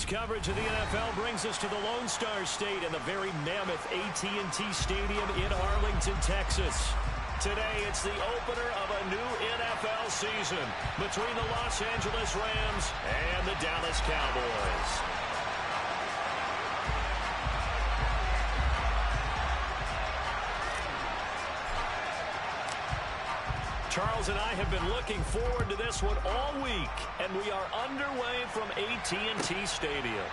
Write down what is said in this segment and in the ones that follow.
Tonight's coverage of the NFL brings us to the Lone Star State and the very mammoth AT&T Stadium in Arlington, Texas. Today, it's the opener of a new NFL season between the Los Angeles Rams and the Dallas Cowboys. Charles and I have been looking forward to this one all week, and we are underway from AT&T Stadium.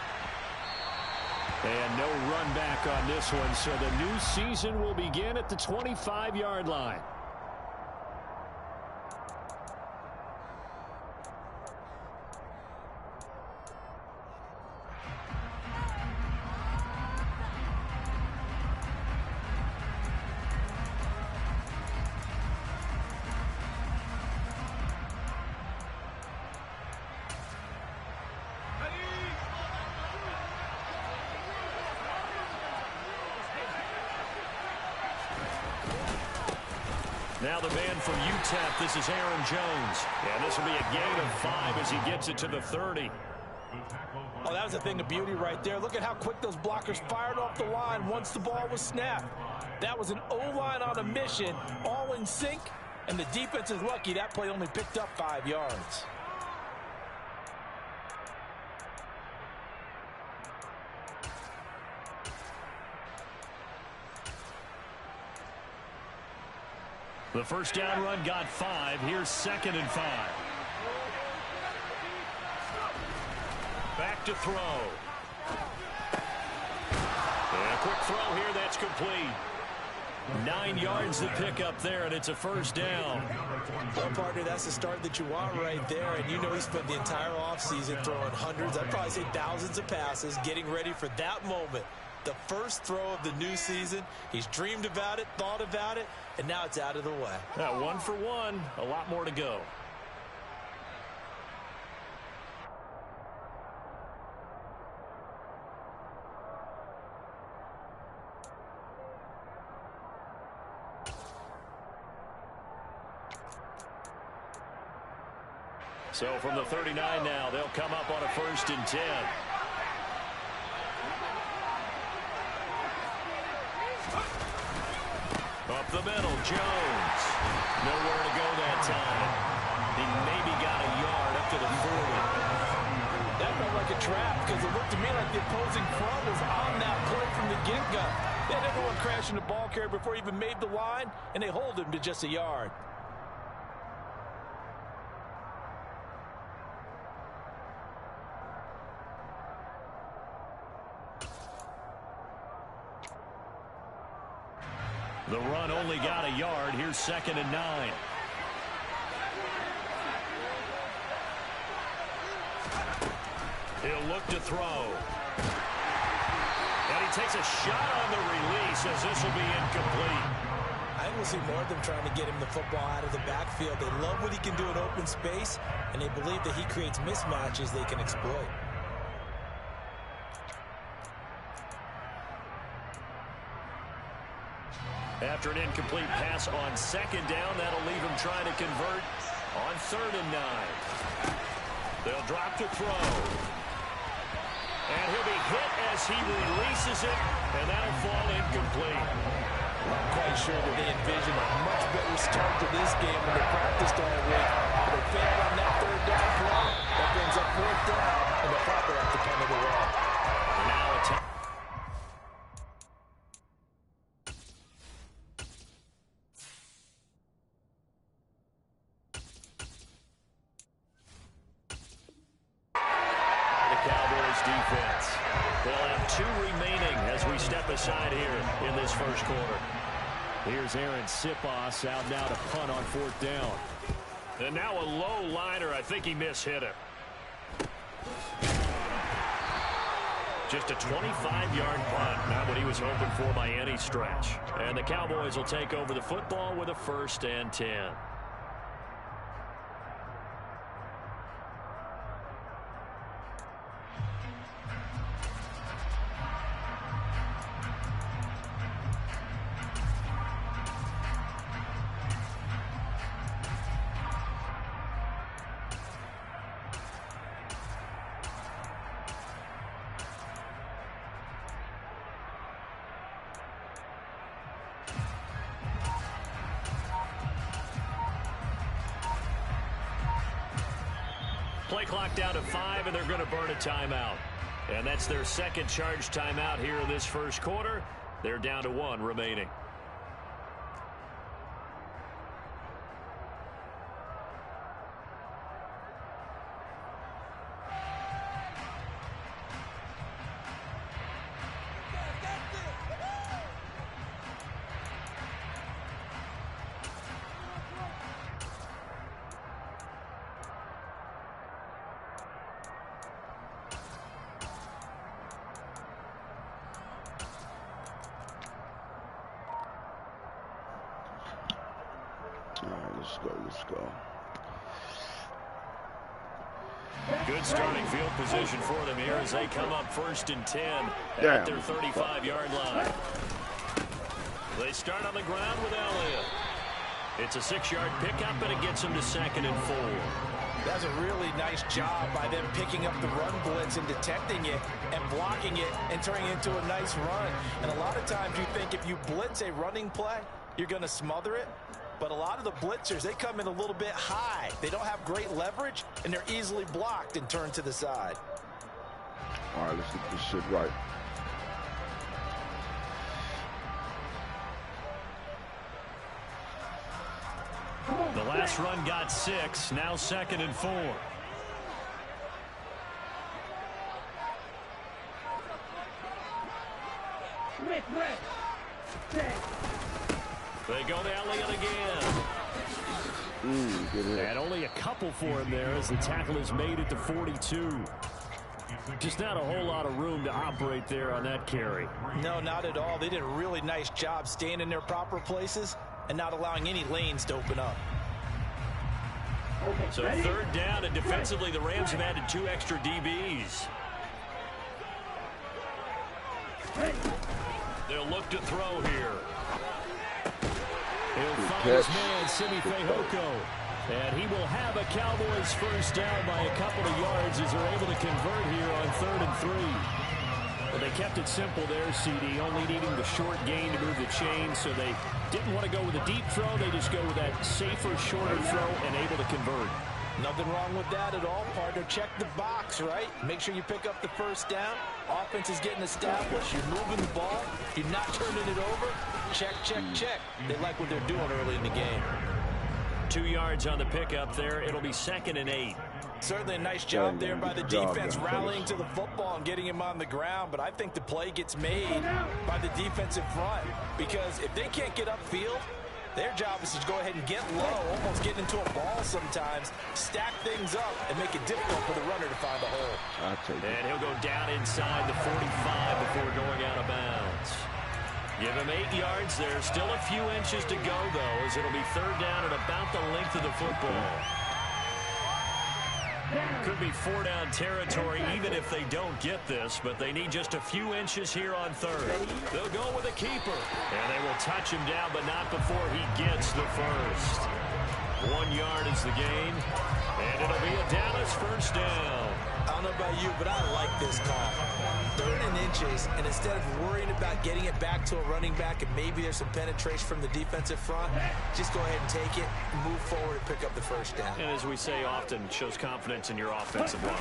And no run back on this one, so the new season will begin at the 25-yard line. Now the man from UTEP, this is Aaron Jones. And this will be a gain of 5 as he gets it to the 30. Oh, that was a thing of beauty right there. Look at how quick those blockers fired off the line once the ball was snapped. That was an O-line on a mission, all in sync, and the defense is lucky that play only picked up 5 yards. The first down run got 5. Here's 2nd and 5. Back to throw. And a quick throw here, that's complete. 9 yards to pick up there, and it's a first down. Well, partner, that's the start that you want right there, and you know he spent the entire offseason throwing hundreds, I'd probably say thousands of passes, getting ready for that moment. The first throw of the new season. He's dreamed about it, thought about it, and now it's out of the way. 1 for 1, a lot more to go. So from the 39 now, they'll come up on a 1st and 10. Up the middle, Jones. Nowhere to go that time. He maybe got a yard up to the 40. That felt like a trap because it looked to me like the opposing front was on that play from the get-go. They had everyone crashing the ball carrier before he even made the line, and they hold him to just a yard. The run only got a yard. Here's 2nd and 9. He'll look to throw. And he takes a shot on the release as this will be incomplete. I think we'll see more of them trying to get him the football out of the backfield. They love what he can do in open space, and they believe that he creates mismatches they can exploit. After an incomplete pass on 2nd down, that'll leave him trying to convert on 3rd and 9. They'll drop to throw. And he'll be hit as he releases it, and that'll fall incomplete. I'm quite sure that they envision a much better start to this game than they practiced all week. But they failed on that 3rd down play. That brings up 4th down, and they'll probably have to punt it away. And now it's defense. They'll have 2 remaining as we step aside here in this first quarter. Here's Aaron Sipos out now to punt on 4th down. And now a low liner. I think he mishit it. Just a 25-yard punt. Not what he was hoping for by any stretch. And the Cowboys will take over the football with a 1st and 10. Play clock down to 5, and they're going to burn a timeout. And that's their second charge timeout here in this first quarter. They're down to 1 remaining. Let's go. Good starting field position for them here as they come up 1st and 10 at their 35-yard line. They start on the ground with Elliott. It's a 6-yard pickup, and it gets them to 2nd and 4. That's a really nice job by them picking up the run blitz and detecting it and blocking it and turning it into a nice run. And a lot of times you think if you blitz a running play, you're going to smother it. But a lot of the blitzers, they come in a little bit high. They don't have great leverage, and they're easily blocked and turned to the side. All right, let's get this shit right. The last run got 6, now 2nd and 4. They go to Elliott again. And only a couple for him there as the tackle is made at the 42. Just not a whole lot of room to operate there on that carry. No, not at all. They did a really nice job staying in their proper places and not allowing any lanes to open up. So 3rd down, and defensively the Rams have added 2 extra DBs. They'll look to throw here. He'll find his man, Simi Fehoko. And he will have a Cowboys first down by a couple of yards as they're able to convert here on 3rd and 3. But they kept it simple there, CD, only needing the short gain to move the chains, so they didn't want to go with a deep throw. They just go with that safer, shorter throw and able to convert. Nothing wrong with that at all, partner. Check the box, right? Make sure you pick up the first down. Offense is getting established. You're moving the ball. You're not turning it over. Check, check, check. They like what they're doing early in the game. 2 yards on the pickup there. It'll be 2nd and 8. Certainly a nice job there by the defense rallying to the football and getting him on the ground. But I think the play gets made by the defensive front because if they can't get upfield, their job is to go ahead and get low, almost get into a ball sometimes, stack things up, and make it difficult for the runner to find a hole. And he'll go down inside the 45 before going out of bounds. Give him 8 yards there. Still a few inches to go, though, as it'll be 3rd down at about the length of the football. Could be 4-down territory even if they don't get this, but they need just a few inches here on 3rd. They'll go with a keeper, and they will touch him down, but not before he gets the first. 1 yard is the gain, and it'll be a Dallas first down. I don't know about you, but I like this call. 3rd and inches, and instead of worrying about getting it back to a running back and maybe there's some penetration from the defensive front, just go ahead and take it, move forward, and pick up the first down. And as we say often, shows confidence in your offensive line.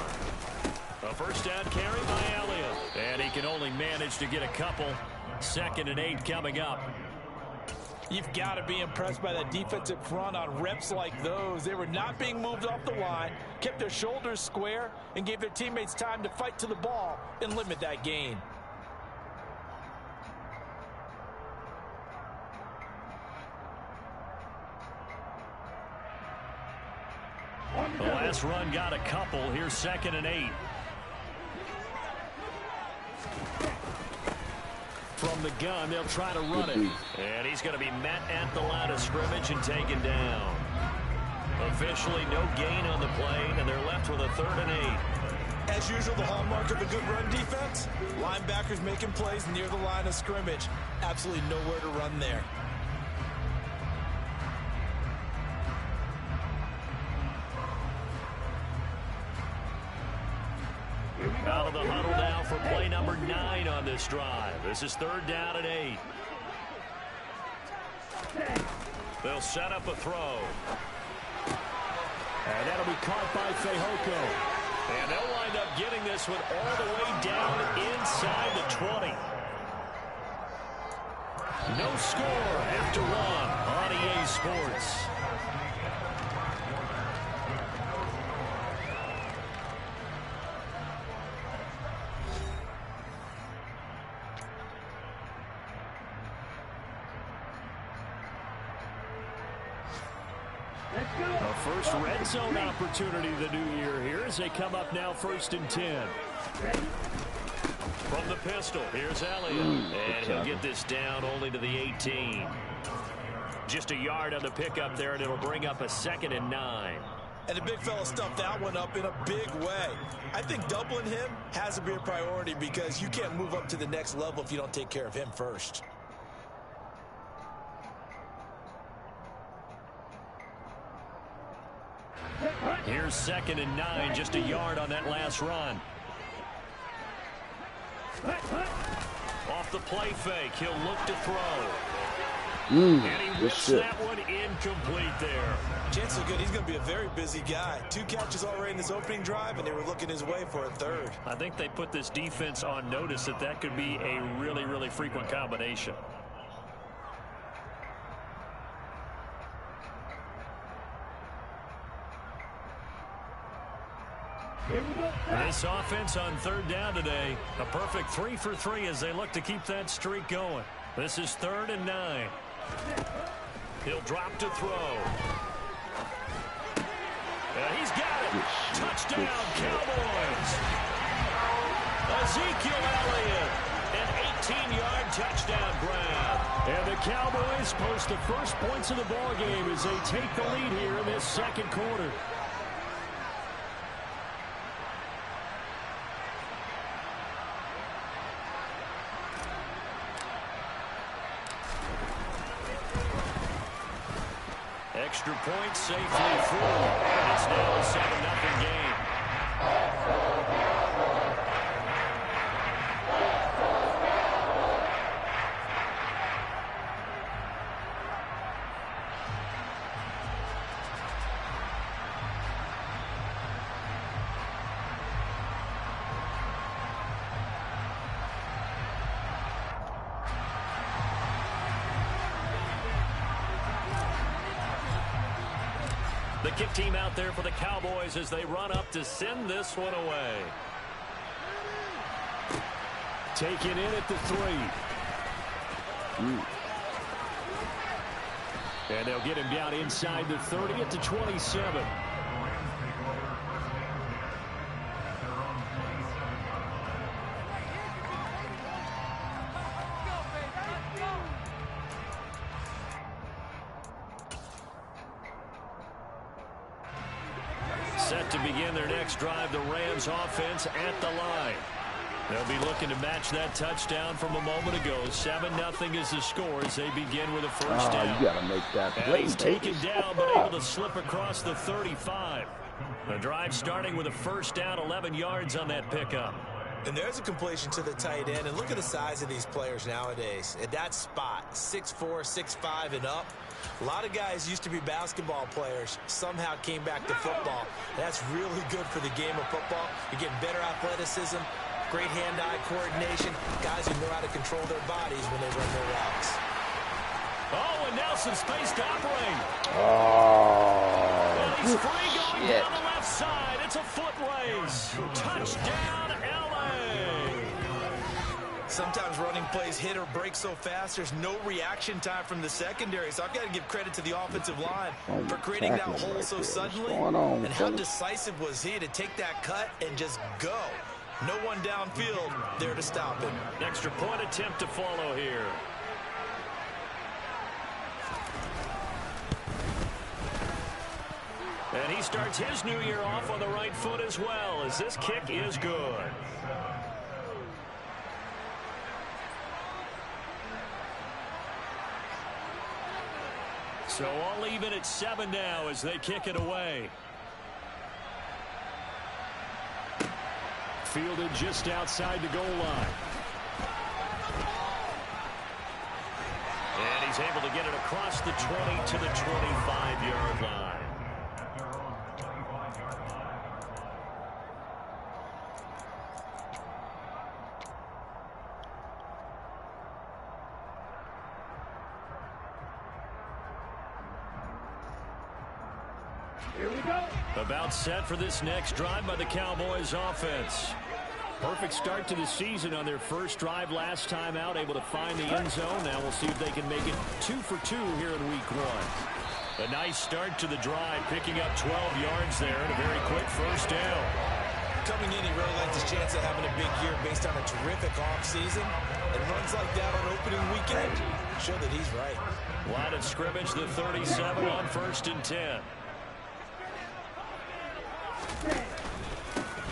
A first down carry by Elliott, and he can only manage to get a couple. 2nd and 8 coming up. You've got to be impressed by that defensive front on reps like those. They were not being moved off the line, kept their shoulders square, and gave their teammates time to fight to the ball and limit that gain. The last run got a couple. Here's 2nd and 8. From the gun, they'll try to run it. And he's going to be met at the line of scrimmage and taken down. Officially no gain on the play, and they're left with a 3rd and 8. As usual, the hallmark of a good run defense, linebackers making plays near the line of scrimmage. Absolutely nowhere to run there. Out of the huddle now for play number 9 on this drive. This is 3rd down and 8. They'll set up a throw. And that'll be caught by Fehoko. And they'll wind up getting this one all the way down inside the 20. No score after one on EA Sports. A first red zone opportunity the new year here as they come up now 1st and 10. From the pistol, here's Elliott. And he'll get this down only to the 18. Just a yard on the pickup there, and it'll bring up a 2nd and 9. And the big fella stuffed that one up in a big way. I think doubling him has to be a priority because you can't move up to the next level if you don't take care of him first. Here's 2nd and 9, just a yard on that last run. Off the play fake, he'll look to throw. And he whips that one incomplete there. Chances are good he's going to be a very busy guy. 2 catches already in this opening drive, and they were looking his way for a 3rd. I think they put this defense on notice that that could be a really, really frequent combination. This offense on 3rd down today, a perfect 3 for 3 as they look to keep that streak going. This is 3rd and 9. He'll drop to throw. He's got it. Touchdown, Cowboys. Ezekiel Elliott, an 18-yard touchdown grab. And the Cowboys post the first points of the ballgame as they take the lead here in this 2nd quarter. Extra point safely through. And it's now a 7-0 game. The kick team out there for the Cowboys as they run up to send this one away. Taken in at the 3. And they'll get him down inside the 30 at the 27. Set to begin their next drive, the Rams offense at the line. They'll be looking to match that touchdown from a moment ago. 7-0 is the score as they begin with a first down. You gotta make that play. And he's taken down, but able to slip across the 35. The drive starting with a first down, 11 yards on that pickup. And there's a completion to the tight end. And look at the size of these players nowadays. At that spot, 6'4", 6'5", and up. A lot of guys used to be basketball players, somehow came back to football. That's really good for the game of football. You're getting better athleticism, great hand-eye coordination, guys who know how to control their bodies when they run their routes. Oh, and now some space to operate. Oh, and he's free going down the left side. It's a foot race. Touchdown, L.A. Sometimes running plays hit or break so fast, there's no reaction time from the secondary. So I've got to give credit to the offensive line for creating that hole so suddenly. And how decisive was he to take that cut and just go? No one downfield there to stop him. Extra point attempt to follow here. And he starts his new year off on the right foot as well, as this kick is good. So all even at 7 now as they kick it away. Fielded just outside the goal line. And he's able to get it across the 20 to the 25-yard line. About set for this next drive by the Cowboys offense. Perfect start to the season on their first drive last time out, able to find the end zone. Now we'll see if they can make it 2 for 2 here in week 1. A nice start to the drive, picking up 12 yards there and a very quick first down. Coming in, he really liked his chance of having a big year based on a terrific offseason. And runs like that on opening weekend show that he's right. Line of scrimmage, the 37 on 1st and 10.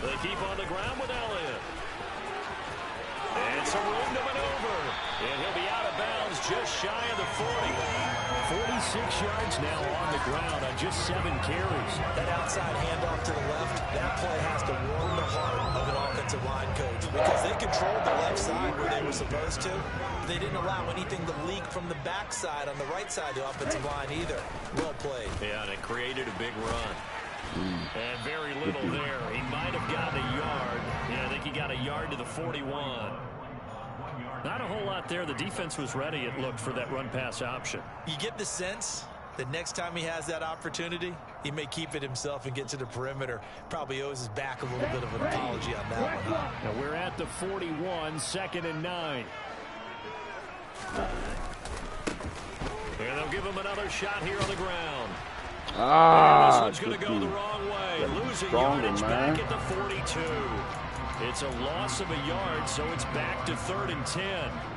They keep on the ground with Elliott. And some room to maneuver. And he'll be out of bounds just shy of the 40. 46 yards now on the ground on just 7 carries. That outside handoff to the left, that play has to warm the heart of an offensive line coach because they controlled the left side where they were supposed to. They didn't allow anything to leak from the backside on the right side of the offensive line either. Well played. Yeah, and it created a big run. And very little there. He might have gotten a yard. Yeah, I think he got a yard to the 41. Not a whole lot there. The defense was ready, it looked, for that run-pass option. You get the sense that next time he has that opportunity, he may keep it himself and get to the perimeter. Probably owes his back a little bit of an apology on that one. Huh? Now we're at the 41, 2nd and 9. And they'll give him another shot here on the ground. Ah, this one's going to go the wrong way. Losing yardage back at the 42. It's a loss of a yard, so it's back to 3rd and 10.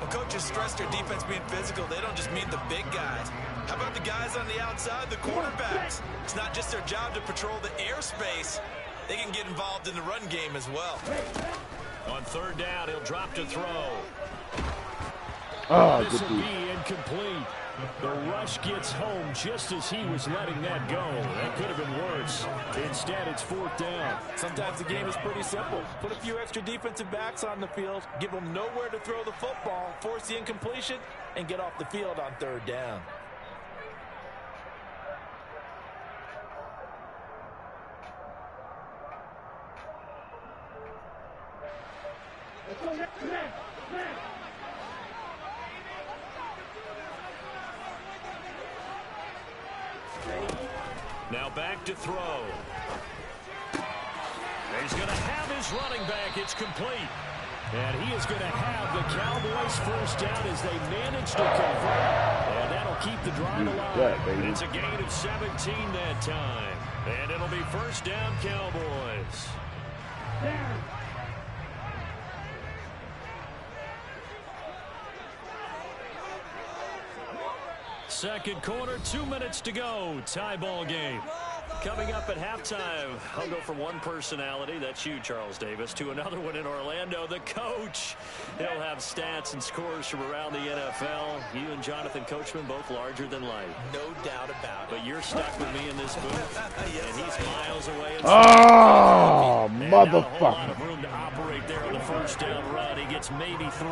Well, coaches stress their defense being physical. They don't just mean the big guys. How about the guys on the outside, the quarterbacks? It's not just their job to patrol the airspace. They can get involved in the run game as well. On 3rd down, he'll drop to throw. Oh, this will be incomplete. The rush gets home just as he was letting that go. That could have been worse. Instead, it's 4th down. Sometimes the game is pretty simple. Put a few extra defensive backs on the field, give them nowhere to throw the football, force the incompletion, and get off the field on 3rd down. Now back to throw. He's going to have his running back. It's complete. And he is going to have the Cowboys first down as they manage to convert. And that'll keep the drive alive. It's a gain of 17 that time. And it'll be 1st down, Cowboys. Second quarter, 2 minutes to go. Tie ball game. Coming up at halftime, I'll go from one personality, that's you, Charles Davis, to another one in Orlando, the coach. He'll have stats and scores from around the NFL. You and Jonathan Coachman, both larger than life. No doubt about it. But you're stuck with me in this booth, yes, and he's miles away. Oh, and motherfucker. not a whole lot of room to operate there on the first down run. He gets maybe 3.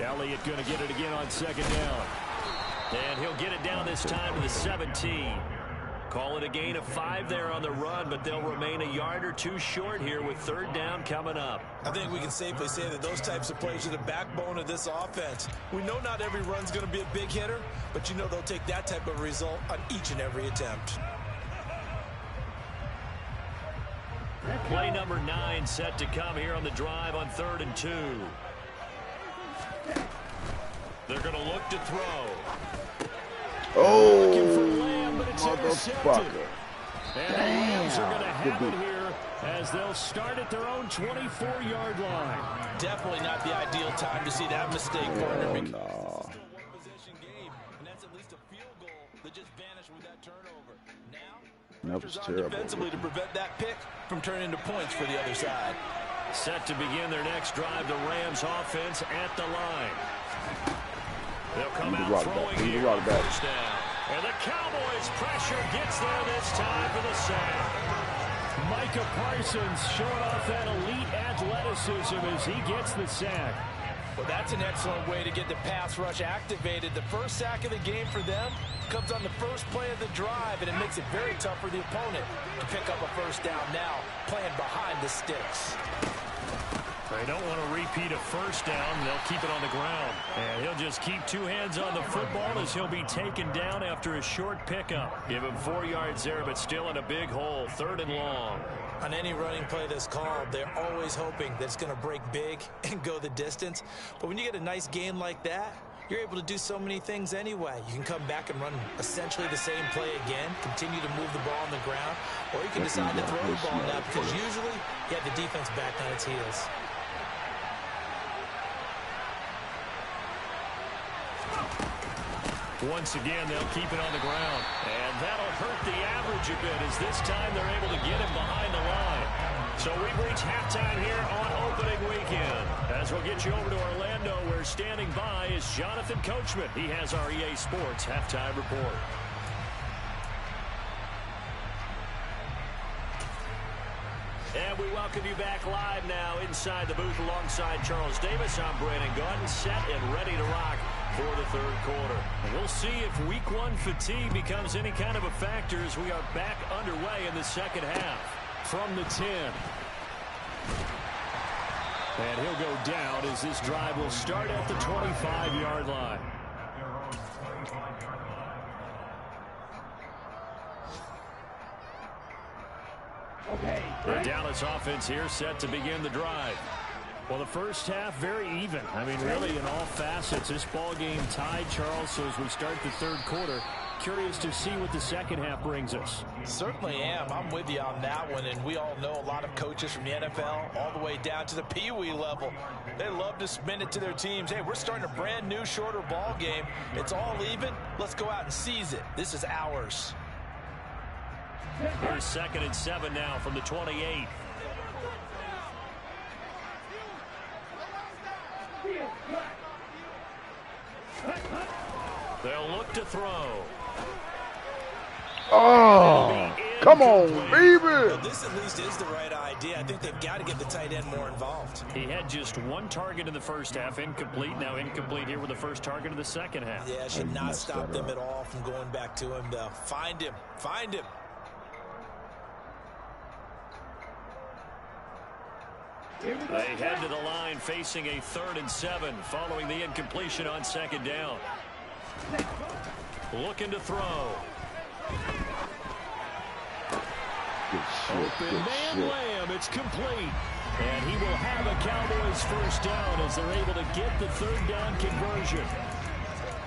Elliott going to get it again on 2nd down. And he'll get it down this time to the 17. Call it a gain of 5 there on the run, but they'll remain a yard or 2 short here with 3rd down coming up. I think we can safely say that those types of plays are the backbone of this offense. We know not every run's going to be a big hitter, but you know they'll take that type of result on each and every attempt. Play number 9 set to come here on the drive on 3rd and 2. They're going to look to throw. Oh, looking for Lamb, but it's motherfucker. And the Rams are going to have it here as they'll start at their own 24-yard line. Definitely not the ideal time to see that mistake, partner. Oh, no. One-possession game, and that's at least a field goal that just vanished with that turnover. Now, That was terrible. defensively to prevent that pick from turning into points for the other side. Set to begin their next drive, the Rams offense at the line. They'll come out throwing here. First down. And the Cowboys pressure gets there this time for the sack. Micah Parsons showing off that elite athleticism as he gets the sack. Well, that's an excellent way to get the pass rush activated. The first sack of the game for them comes on the first play of the drive, and it makes it very tough for the opponent to pick up a first down now, playing behind the sticks. They don't want to repeat a first down. They'll keep it on the ground. And he'll just keep two hands on the football as he'll be taken down after a short pickup. Give him 4 yards there, but still in a big hole. 3rd and long. On any running play that's called, they're always hoping that it's going to break big and go the distance. But when you get a nice gain like that, you're able to do so many things anyway. You can come back and run essentially the same play again, continue to move the ball on the ground, or you can decide to throw the ball now because usually you have the defense back on its heels. Once again, they'll keep it on the ground. And that'll hurt the average a bit as this time they're able to get him behind the line. So we've reached halftime here on opening weekend. As we'll get you over to Orlando, where standing by is Jonathan Coachman. He has our EA Sports halftime report. And we welcome you back live now inside the booth alongside Charles Davis. I'm Brandon Gunn, set and ready to rock for the 3rd quarter. And we'll see if week 1 fatigue becomes any kind of a factor as we are back underway in the 2nd half. From the 10. And he'll go down as this drive will start at the 25-yard line. Okay. The Dallas offense here set to begin the drive. Well, the first half, very even. I mean, really, in all facets, this ball game tied, Charles. So as we start the 3rd quarter, curious to see what the 2nd half brings us. Certainly am. I'm with you on that one. And we all know a lot of coaches from the NFL all the way down to the Pee Wee level. They love to spin it to their teams. Hey, we're starting a brand new, shorter ball game. It's all even. Let's go out and seize it. This is ours. Here's 2nd and 7 now from the 28. They'll look to throw. Oh, come on, baby. Well, this at least is the right idea. I think they've got to get the tight end more involved. He had just 1 target in the first half, incomplete. Now incomplete here with the first target of the 2nd half. Yeah, should not stop them at all from going back to him, though. Find him. Find him. They head to the line facing a 3rd and 7 following the incompletion on 2nd down. Looking to throw. Open man Lamb. It's complete. And he will have a Cowboys first down as they're able to get the 3rd down conversion.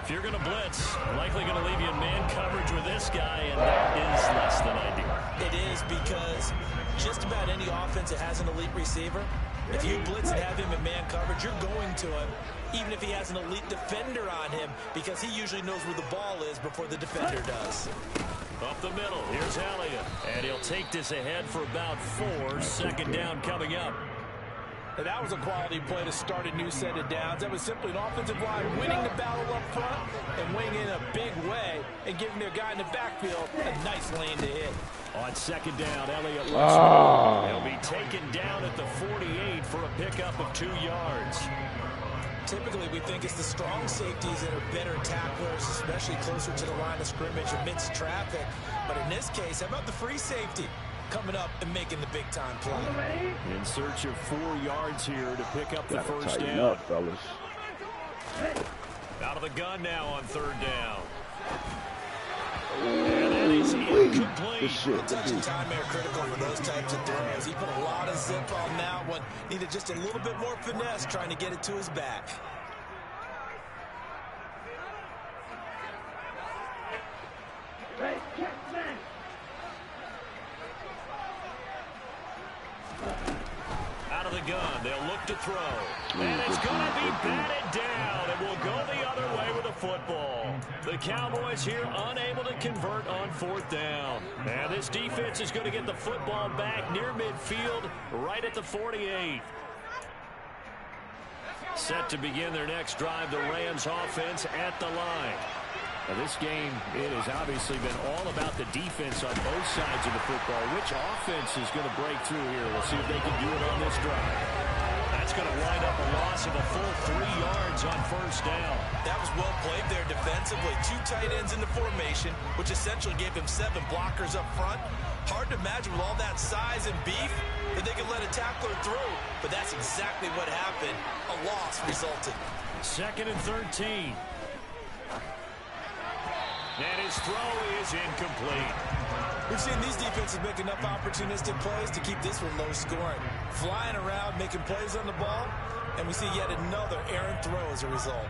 If you're going to blitz, likely going to leave you in man coverage with this guy, and that is less than ideal. It is because just about any offense that has an elite receiver, if you blitz and have him in man coverage, you're going to him, even if he has an elite defender on him, because he usually knows where the ball is before the defender does. Up the middle, here's Elliott, and he'll take this ahead for about 4. 2nd down coming up. And that was a quality play to start a new set of downs. That was simply an offensive line winning the battle up front and winning in a big way and giving their guy in the backfield a nice lane to hit. On 2nd down, Elliott he'll be taken down at the 48 for a pickup of 2 yards. Typically, we think it's the strong safeties that are better tacklers, especially closer to the line of scrimmage amidst traffic. But in this case, how about the free safety coming up and making the big-time play? In search of 4 yards here to pick up the first down. Up, fellas. Out of the gun now on 3rd down. And that is incomplete. The touch and time are critical for those types of throws. He put a lot of zip on that one. Needed just a little bit more finesse trying to get it to his back. Out of the gun, they'll look to throw. And it's going to be batted down, and will go the other way with the football. The Cowboys here unable to convert on 4th down. And this defense is going to get the football back near midfield, right at the 48. Set to begin their next drive, the Rams offense at the line. Now this game, it has obviously been all about the defense on both sides of the football. Which offense is going to break through here? We'll see if they can do it on this drive. That's going to wind up a loss of a full 3 yards on first down. That was well played there defensively. 2 tight ends in the formation, which essentially gave him 7 blockers up front. Hard to imagine with all that size and beef that they could let a tackler through. But that's exactly what happened. A loss resulted. 2nd and 13. And his throw is incomplete. We've seen these defenses make enough opportunistic plays to keep this one low scoring. Flying around, making plays on the ball, and we see yet another errant throw as a result.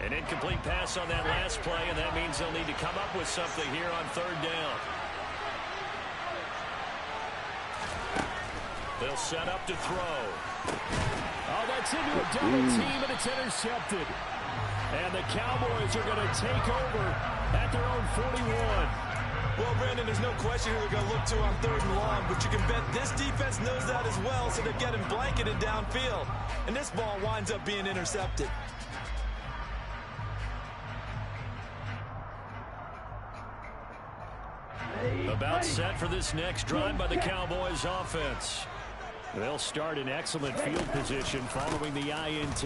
An incomplete pass on that last play, and that means they'll need to come up with something here on 3rd down. They'll set up to throw. Oh, that's into a double team, and it's intercepted. And the Cowboys are going to take over at their own 41. Well, Brandon, there's no question who they're going to look to on 3rd and long, but you can bet this defense knows that as well, so they're getting blanketed downfield. And this ball winds up being intercepted. About set for this next drive by the Cowboys offense. They'll start in excellent field position following the INT.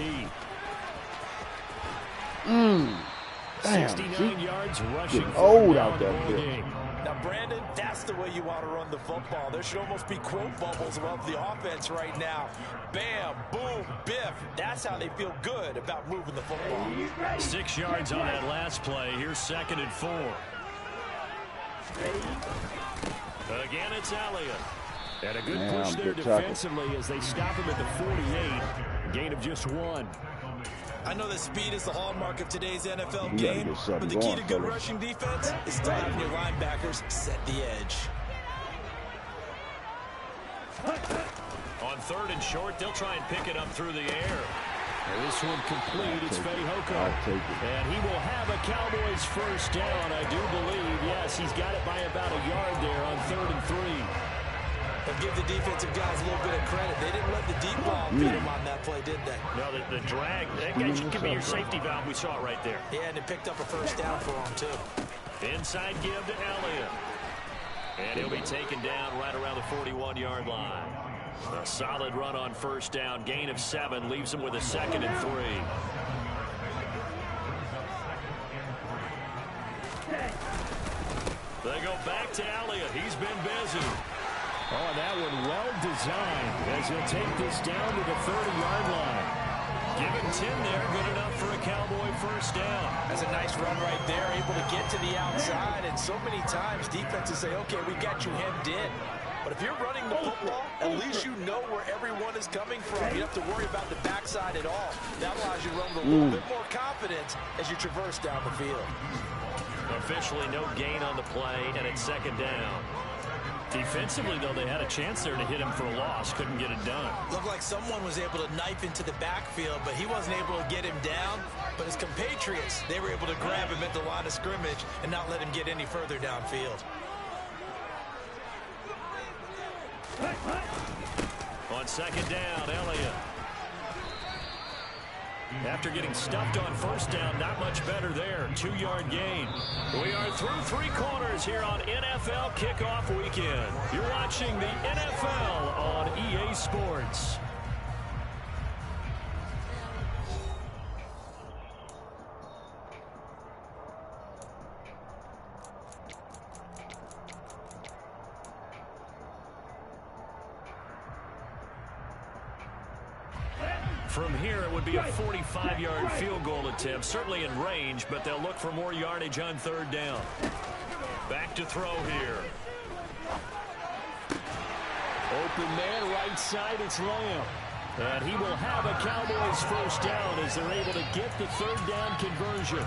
69 yards rushing old out there. Game. Now, Brandon, that's the way you want to run the football. There should almost be quote bubbles above the offense right now. Bam, boom, biff. That's how they feel good about moving the football. 6 yards on that last play. Here's 2nd and 4. Again, it's Elliott. And a good push there defensively as they stop him at the 48. Gain of just 1. I know that speed is the hallmark of today's NFL game, but the key to good rushing defense is still having your linebackers set the edge. On 3rd and short, they'll try and pick it up through the air. And this one complete. It's Fehoko. And he will have a Cowboys first down, I do believe. Yes, he's got it by about a yard there on 3rd and 3. But give the defensive guys a little bit of credit. They didn't let the deep ball beat them on that play, did they? No, the drag. That guy could be your safety valve. We saw it right there. Yeah, and it picked up a first down for him, too. Inside give to Elliott. And he'll be taken down right around the 41-yard line. A solid run on first down. Gain of 7 leaves him with a 2nd and 3. They go back to Elliott. He's been busy. Oh, and that one well designed as he'll take this down to the 30-yard line. Give him 10 there. Good enough for a Cowboy first down. That's a nice run right there. Able to get to the outside. And so many times defenses say, okay, we got you hemmed in. But if you're running the football, at least you know where everyone is coming from. You don't have to worry about the backside at all. That allows you to run with a little bit more confidence as you traverse down the field. Officially no gain on the play, and it's 2nd down. Defensively, though, they had a chance there to hit him for a loss. Couldn't get it done. Looked like someone was able to knife into the backfield, but he wasn't able to get him down. But his compatriots, they were able to grab him at the line of scrimmage and not let him get any further downfield. On 2nd down, Elliott. After getting stuffed on first down, not much better there. 2-yard gain. We are through 3 quarters here on NFL Kickoff Weekend. You're watching the NFL on EA Sports. From here, it would be a 45-yard field goal attempt, certainly in range, but they'll look for more yardage on 3rd down. Back to throw here. Open man, right side, it's Lamb. And he will have a Cowboys first down as they're able to get the 3rd down conversion.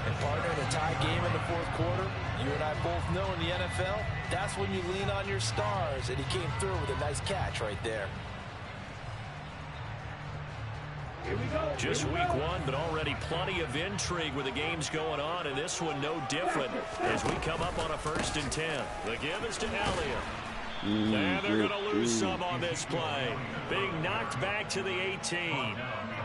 And partner, in a tie game in the 4th quarter, you and I both know in the NFL, that's when you lean on your stars, and he came through with a nice catch right there. Just week 1, but already plenty of intrigue with the games going on, and this one no different as we come up on a 1st and 10. The give is to Elliott. And they're going to lose some on this play. Being knocked back to the 18.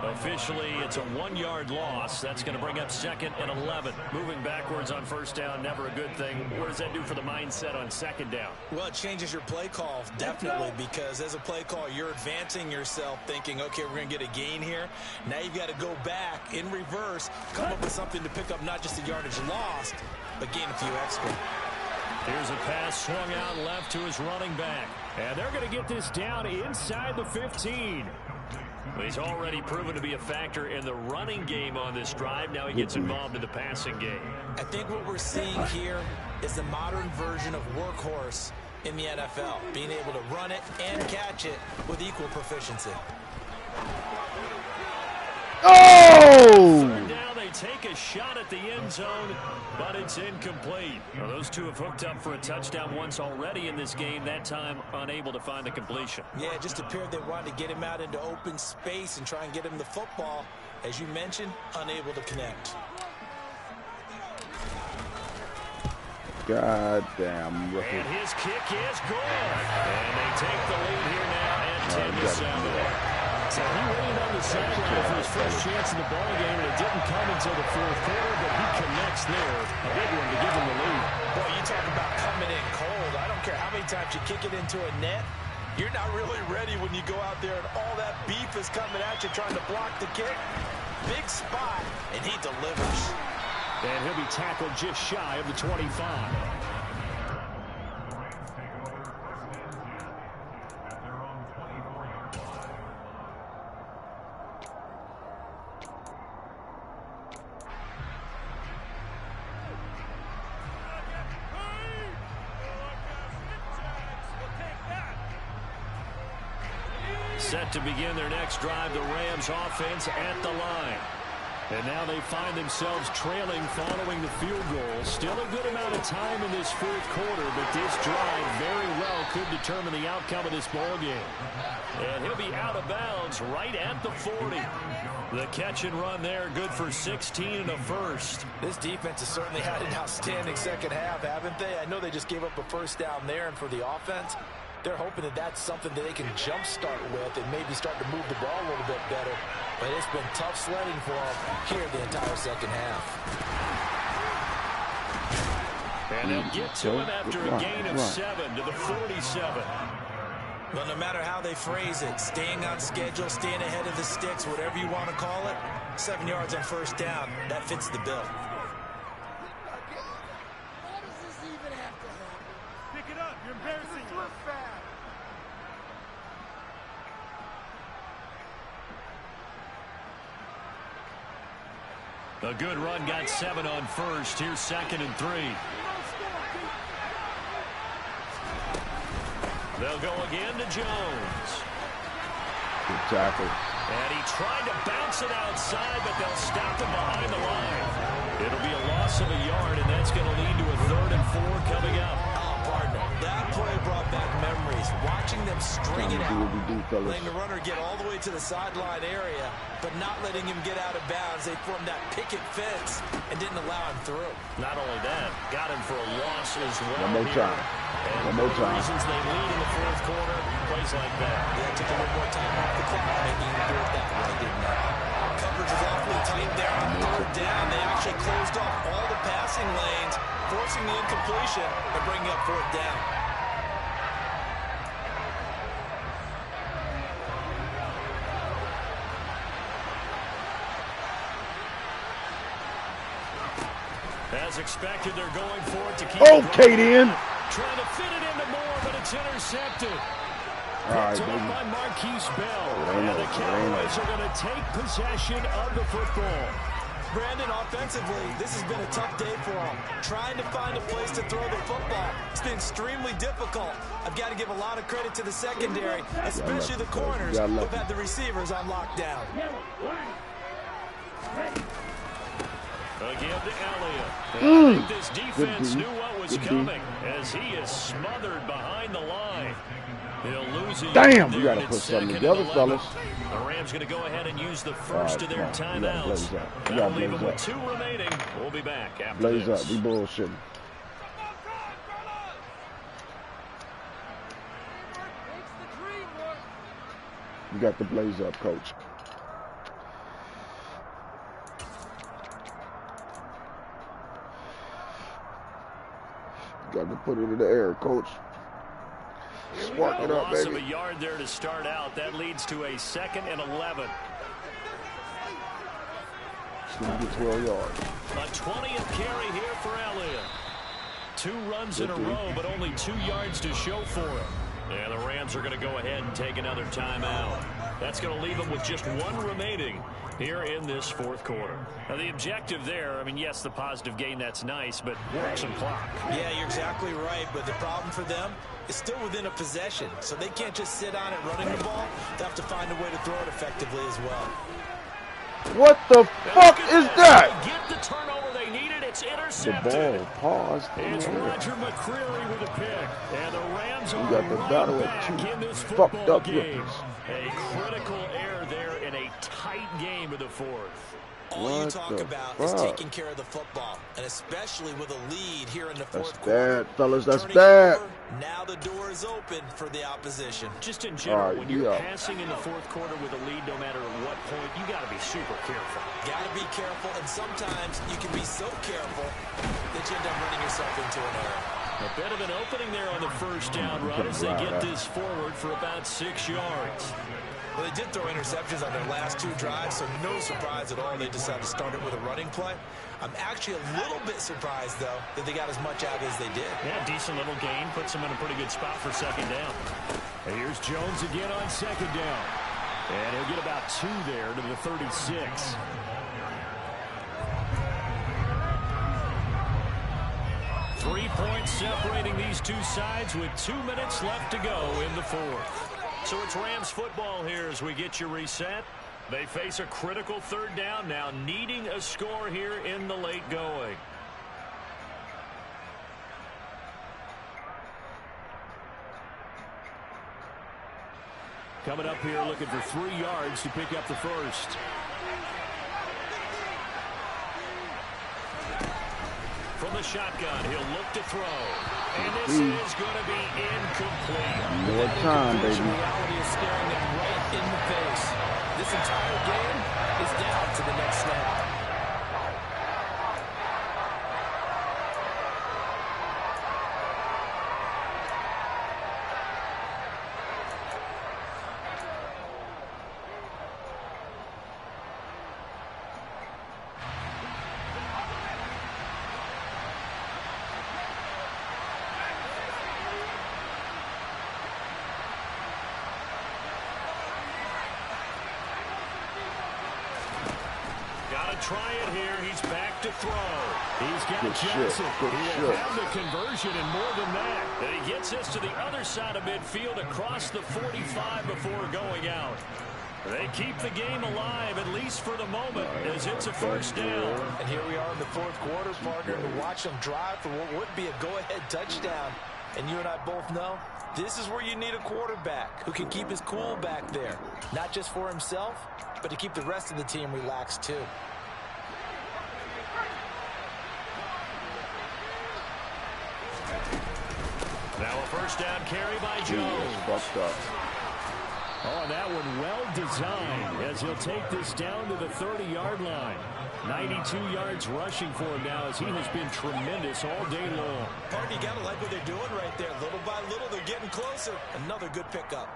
Officially, it's a 1-yard loss. That's going to bring up 2nd and 11. Moving backwards on first down, never a good thing. What does that do for the mindset on 2nd down? Well, it changes your play call, definitely, because as a play call, you're advancing yourself thinking, okay, we're going to get a gain here. Now you've got to go back in reverse, come up with something to pick up not just the yardage lost, but gain a few extra. Here's a pass swung out left to his running back. And they're going to get this down inside the 15. He's already proven to be a factor in the running game on this drive. Now he gets involved in the passing game. I think what we're seeing here is the modern version of workhorse in the NFL, being able to run it and catch it with equal proficiency. Oh! Now they take a shot at the end zone, but it's incomplete. Well, those two have hooked up for a touchdown once already in this game, that time unable to find the completion. Yeah, it just appeared they wanted to get him out into open space and try and get him the football. As you mentioned, unable to connect. God damn. And his kick is good. And they take the lead here now at 10-7. So he waited on the sideline for his first chance in the ball game, and it didn't come until the 4th quarter, but he connects there. A big one to give him the lead. Boy, you talk about coming in cold. I don't care how many times you kick it into a net. You're not really ready when you go out there and all that beef is coming at you trying to block the kick. Big spot, and he delivers. And he'll be tackled just shy of the 25. Set to begin their next drive, the Rams offense at the line. And now they find themselves trailing following the field goal. Still a good amount of time in this 4th quarter, but this drive very well could determine the outcome of this ball game. And he'll be out of bounds right at the 40. The catch and run there, good for 16 and a first. This defense has certainly had an outstanding 2nd half, haven't they? I know they just gave up a first down there, and for the offense, they're hoping that that's something that they can jumpstart with and maybe start to move the ball a little bit better. But it's been tough sledding for them here the entire 2nd half. And they'll get to him after a gain of 7 to the 47. Well, no matter how they phrase it, staying on schedule, staying ahead of the sticks, whatever you want to call it, 7 yards on first down, that fits the bill. Why does this even have to happen? Pick it up. You're embarrassing yourself. A good run, got 7 on first. Here's 2nd and 3. They'll go again to Jones. Good tackle. And he tried to bounce it outside, but they'll stop him behind the line. It'll be a loss of a yard, and that's going to lead to a 3rd and 4 coming up. Oh, partner, that play brought back memories. Watching them string it out, letting the runner get all the way to the sideline area, but not letting him get out of bounds. They formed that picket fence and didn't allow him through. Not only that, got him for a loss as well. One more time. And One more time. reasons they lead in the 4th quarter, plays like that. Yeah, took a little more time off the clock, making him do it that way, didn't they? Coverage was awfully tight there on 3rd down. They actually closed off all the passing lanes, forcing the incompletion and bringing up 4th down. As expected, they're going for it to keep okay, then. Trying to fit it into Moore, but it's intercepted. All right, Picked up baby. by Marquise Bell. And the Cowboys are going to take possession of the football. Brandon, offensively, this has been a tough day for them. Trying to find a place to throw the football. It's been extremely difficult. I've got to give a lot of credit to the secondary, especially the corners who've had the receivers on lockdown. Again to Elliott. I think this defense knew what was coming as he is smothered behind the line. They'll lose it. Damn, we got to put something together, fellas. The Rams going to go ahead and use the first of their timeouts. We That'll got to leave blaze them up. with 2 remaining. We'll be back after Blaze this. up. We bullshitting. You got the blaze up, coach. You got to put it in the air, coach. Spark it up, baby. Loss of a yard there to start out. That leads to a 2nd and 11. It's going to get 12 yards. A 20th carry here for Elliott. 2 runs in a row, but only 2 yards to show for it. And the Rams are going to go ahead and take another timeout. That's going to leave them with just 1 remaining here in this 4th quarter. Now, the objective there, I mean, yes, the positive gain, that's nice, but work some clock. Yeah, you're exactly right, but the problem for them is still within a possession, so they can't just sit on it running the ball. They have to find a way to throw it effectively as well. What the fuck is that? Get the turnover they needed. It's The intercepted. ball paused. It's Roger McCreary with a pick, and the Rams are got the battle right at back 2 in this fucked football up game. rookies. A critical error there in a tight game of the 4th. All you What talk the about is fuck? taking care of the football, and especially with a lead here in the 4th That's quarter. bad, fellas. That's Turning bad. over, now the door is open for the opposition. Just in general, right, when you're yeah. passing in the 4th quarter with a lead, no matter at what point, you got to be super careful. Got to be careful, and sometimes you can be so careful that you end up running yourself into an error. A bit of an opening there on the 1st down run as they get this forward for about 6 yards. Well, they did throw interceptions on their last 2 drives, so no surprise at all they decided to start it with a running play. I'm actually a little bit surprised, though, that they got as much out as they did. Yeah, decent little gain. Puts them in a pretty good spot for 2nd down. And here's Jones again on 2nd down. And he'll get about 2 there to the 36. Three points separating these two sides with 2 minutes left to go in the 4th. So it's Rams football here as we get you reset. They face a critical 3rd down now, needing a score here in the late going. Coming up here looking for 3 yards to pick up the 1st. From the shotgun, he'll look to throw. And this is going to be incomplete. More time, baby. Reality is staring them right in the face. This entire game is down to the next snap. Try it here. He's back to throw. He's got Good Johnson. shit. He'll have the conversion and more than that. And he gets this to the other side of midfield across the 45 before going out. They keep the game alive, at least for the moment, as it's a 1st down. And here we are in the 4th quarter, partner, to watch them drive for what would be a go-ahead touchdown. And you and I both know this is where you need a quarterback who can keep his cool back there. Not just for himself, but to keep the rest of the team relaxed too. Now a 1st down carry by Jones. Fucked up. Oh, and that one well designed as he'll take this down to the 30-yard line. 92 yards rushing for him now as he has been tremendous all day long. Partner, you got to like what they're doing right there. Little by little, they're getting closer. Another good pickup.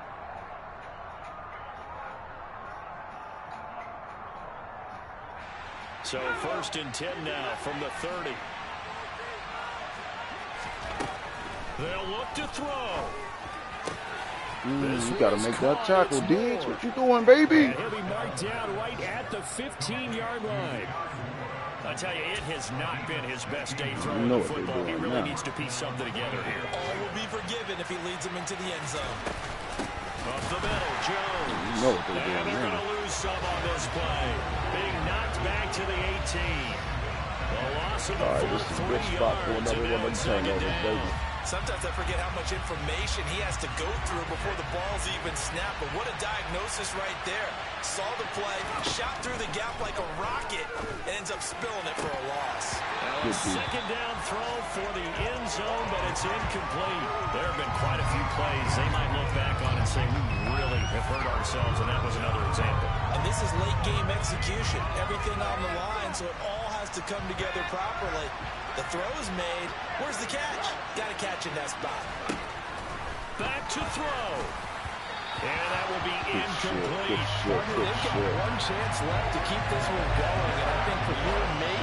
So 1st and 10 now from the 30. They'll look to throw. You got to make that tackle, Diggs. What you doing, baby? And he'll be marked down right at the 15-yard line. I tell you, it has not been his best day throwing the football. He really needs to piece something together here. All will be forgiven if he leads them into the end zone. Up the middle, Jones. You know what they're doing and they're going to lose some on this play. Being knocked back to the 18. The loss of the This is a good spot for another one of them turnovers, baby. Sometimes I forget how much information he has to go through before the ball's even snapped. But what a diagnosis right there. Saw the play, shot through the gap like a rocket, and ends up spilling it for a loss. Well, Second down throw for the end zone, but it's incomplete. There have been quite a few plays they might look back on and say, we really have hurt ourselves, and that was another example. And this is late game execution. Everything on the line, so it all has to come together properly. The throw is made. Where's the catch? Got to catch in that spot. Back to throw. And that will be incomplete. They've got one chance left to keep this one going, and I think for you and me,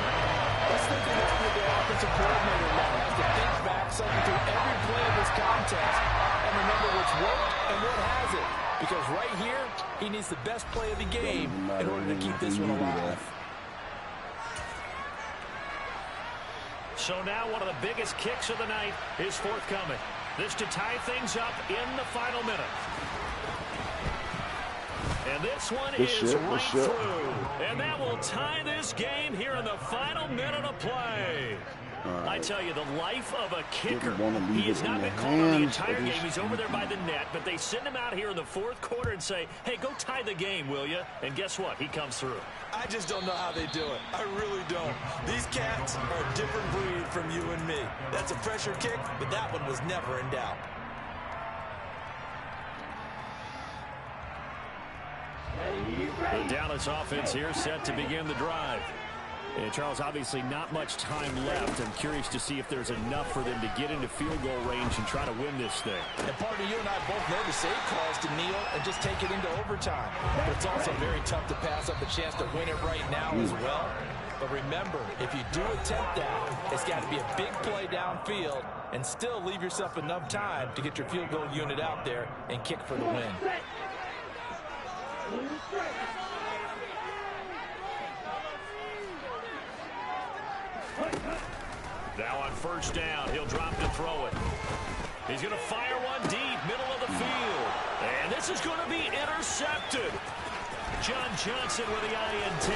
let's think of this with the offensive coordinator now. Has to think back, cycle through every play of this contest, and remember what's worked and what hasn't. Because right here, he needs the best play of the game in order to keep this one alive. So now one of the biggest kicks of the night is forthcoming. This to tie things up in the final minute. And this one is right through. And that will tie this game here in the final minute of play. I tell you, the life of a kicker. He has not been called on the entire game. He's over there by the net, but they send him out here in the fourth quarter and say, hey, go tie the game, will you? And guess what? He comes through. I just don't know how they do it. I really don't. These cats are a different breed from you and me. That's a pressure kick, but that one was never in doubt. The Dallas offense here set to begin the drive. And Charles, obviously not much time left. I'm curious to see if there's enough for them to get into field goal range and try to win this thing. And partner, you and I both know the save calls to kneel and just take it into overtime. But it's also very tough to pass up a chance to win it right now as well. But remember, if you do attempt that, it's got to be a big play downfield and still leave yourself enough time to get your field goal unit out there and kick for the win. Now on first down, he'll drop to throw it. He's going to fire one deep, middle of the field. And this is going to be intercepted. John Johnson with the INT.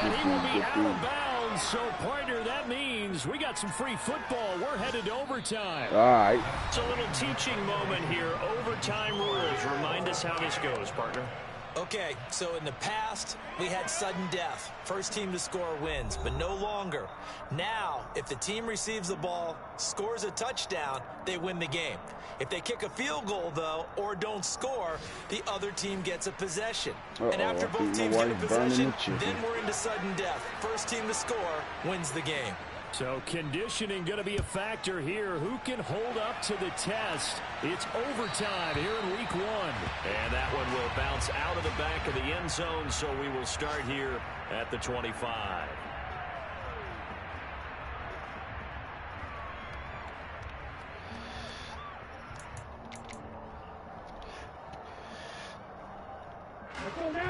And he will be out of bounds. So, partner, that means we got some free football. We're headed to overtime. All right. It's a little teaching moment here. Overtime rules. Remind us how this goes, partner. Okay, so in the past, we had sudden death. First team to score wins, but no longer. Now, if the team receives the ball, scores a touchdown, they win the game. If they kick a field goal, though, or don't score, the other team gets a possession. And after both teams get a possession, then we're into sudden death. First team to score wins the game. So conditioning going to be a factor here. Who can hold up to the test? It's overtime here in week one. And that one will bounce out of the back of the end zone, so we will start here at the 25.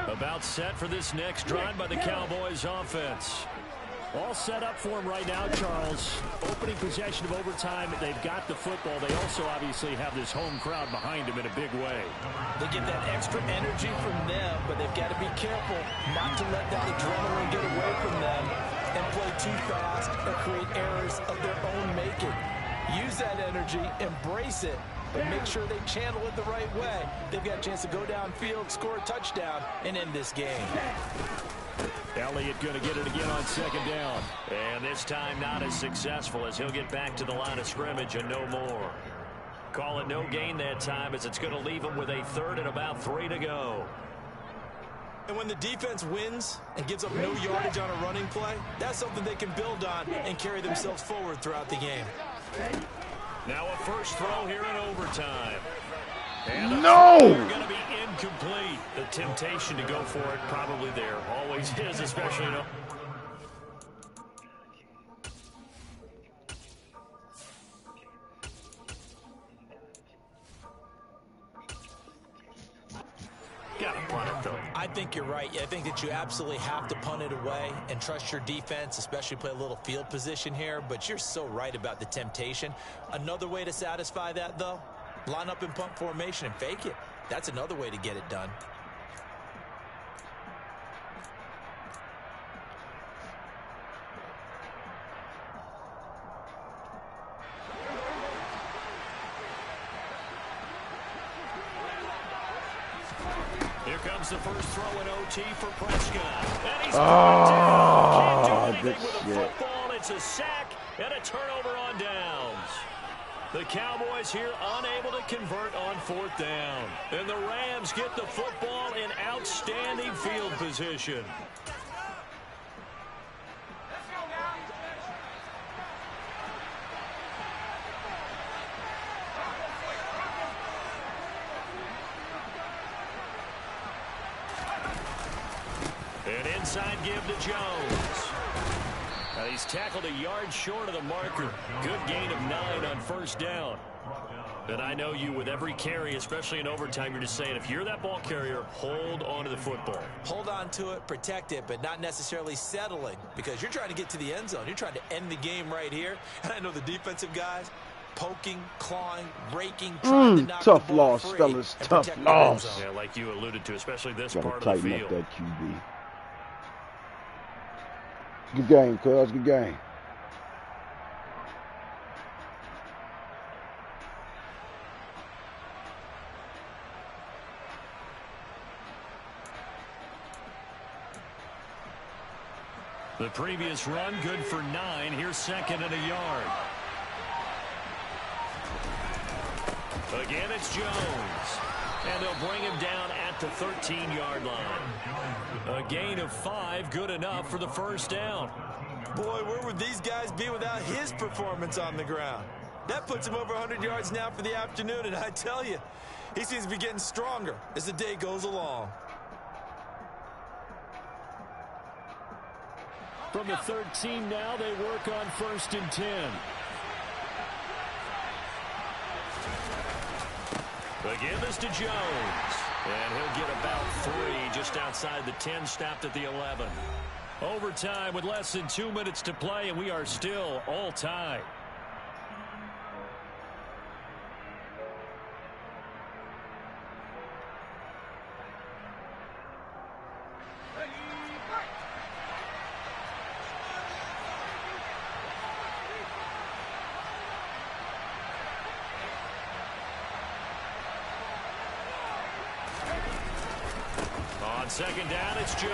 About set for this next drive by the Cowboys offense. All set up for him right now, Charles. Opening possession of overtime. They've got the football. They also obviously have this home crowd behind them in a big way. They get that extra energy from them, but they've got to be careful not to let that adrenaline get away from them and play too fast or create errors of their own making. Use that energy, embrace it, but make sure they channel it the right way. They've got a chance to go downfield, score a touchdown, and end this game. Elliott going to get it again on second down. And this time not as successful as he'll get back to the line of scrimmage and no more. Call it no gain that time as it's going to leave him with a third and about 3 to go. And when the defense wins and gives up no yardage on a running play, that's something they can build on and carry themselves forward throughout the game. Now a first throw here in overtime. And no! Going to be incomplete. The temptation to go for it probably there. Always is, especially in Got to punt it, though. I think you're right. I think that you absolutely have to punt it away and trust your defense, especially play a little field position here. But you're so right about the temptation. Another way to satisfy that, though, line up in punt formation and fake it. That's another way to get it done. Here comes the first throw in OT for Prescott. And he's can't do anything with a football. It It's a sack and a turnover on downs. The Cowboys here unable to convert on 4th down. And the Rams get the football in outstanding field position. An inside give to Jones. Now he's tackled a yard short of the marker. Good gain of 9 on 1st down. And I know you, with every carry, especially in overtime, you're just saying, if you're that ball carrier, hold on to the football. Hold on to it, protect it, but not necessarily settling, because you're trying to get to the end zone. You're trying to end the game right here. And I know the defensive guys, poking, clawing, raking, trying to knock tough the ball loss, free fellas. and Tough protect the end loss. zone. Yeah, like you alluded to, especially this Gotta part of the tighten field. up that QB. Good game, cuz. Good game. The previous run, good for 9. Here's 2nd and a yard. Again, it's Jones. And they'll bring him down at the 13-yard line. A gain of 5, good enough for the 1st down. Boy, where would these guys be without his performance on the ground? That puts him over 100 yards now for the afternoon, and I tell you, he seems to be getting stronger as the day goes along. From the 13 now, they work on 1st and 10. Again, this to Jones. And he'll get about 3 just outside the 10, stopped at the 11. Overtime with less than 2 minutes to play, and we are still all tied. On 2nd down, it's Jones.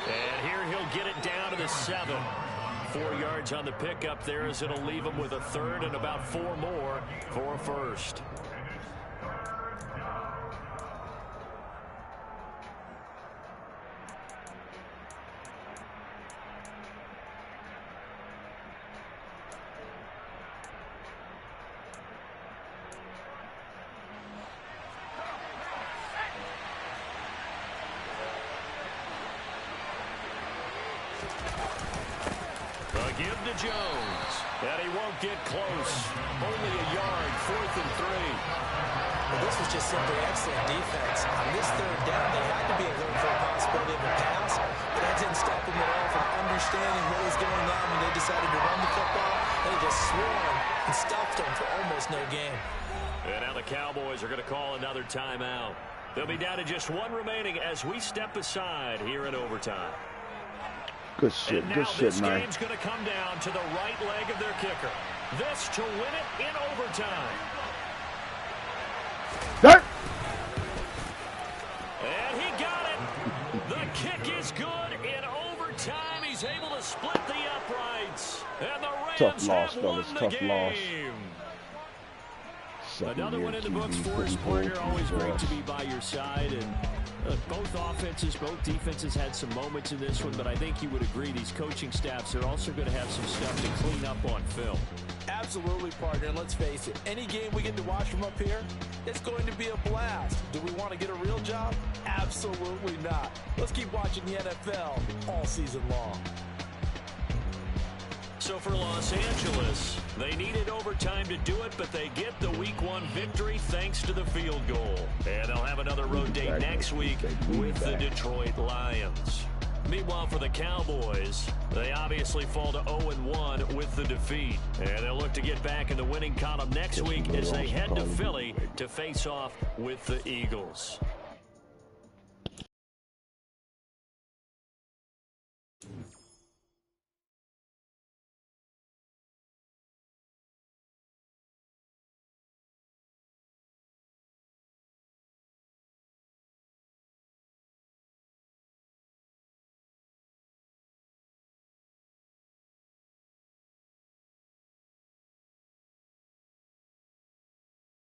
And here he'll get it down to the 7. 4 yards on the pickup there, as it'll leave him with a 3rd and about 4 more for a 1st. Give to Jones. And he won't get close. Only a yard, 4th and 3. Well, this was just simply excellent defense. On this 3rd down, they had to be alert for a possibility of a pass, but that didn't stop them at all from understanding what was going on when they decided to run the football. They just swarmed and stopped them for almost no gain. And now the Cowboys are going to call another timeout. They'll be down to just 1 remaining as we step aside here in overtime. Good shit, good shit, man. This game's going to come down to the right leg of their kicker. This to win it in overtime. That. And he got it. The kick is good in overtime. He's able to split the uprights. And the Rams have won the game. Another one in the books for his partner. Always great to be by your side. And both offenses, both defenses had some moments in this one, but I think you would agree these coaching staffs are also going to have some stuff to clean up on film. Absolutely, partner, and let's face it, any game we get to watch from up here, it's going to be a blast. Do we want to get a real job? Absolutely not. Let's keep watching the NFL all season long. So for Los Angeles, they needed overtime to do it, but they get the Week 1 victory thanks to the field goal. And they'll have another road date next week with the Detroit Lions. Meanwhile, for the Cowboys, they obviously fall to 0-1 with the defeat. And they'll look to get back in the winning column next week as they head to Philly to face off with the Eagles.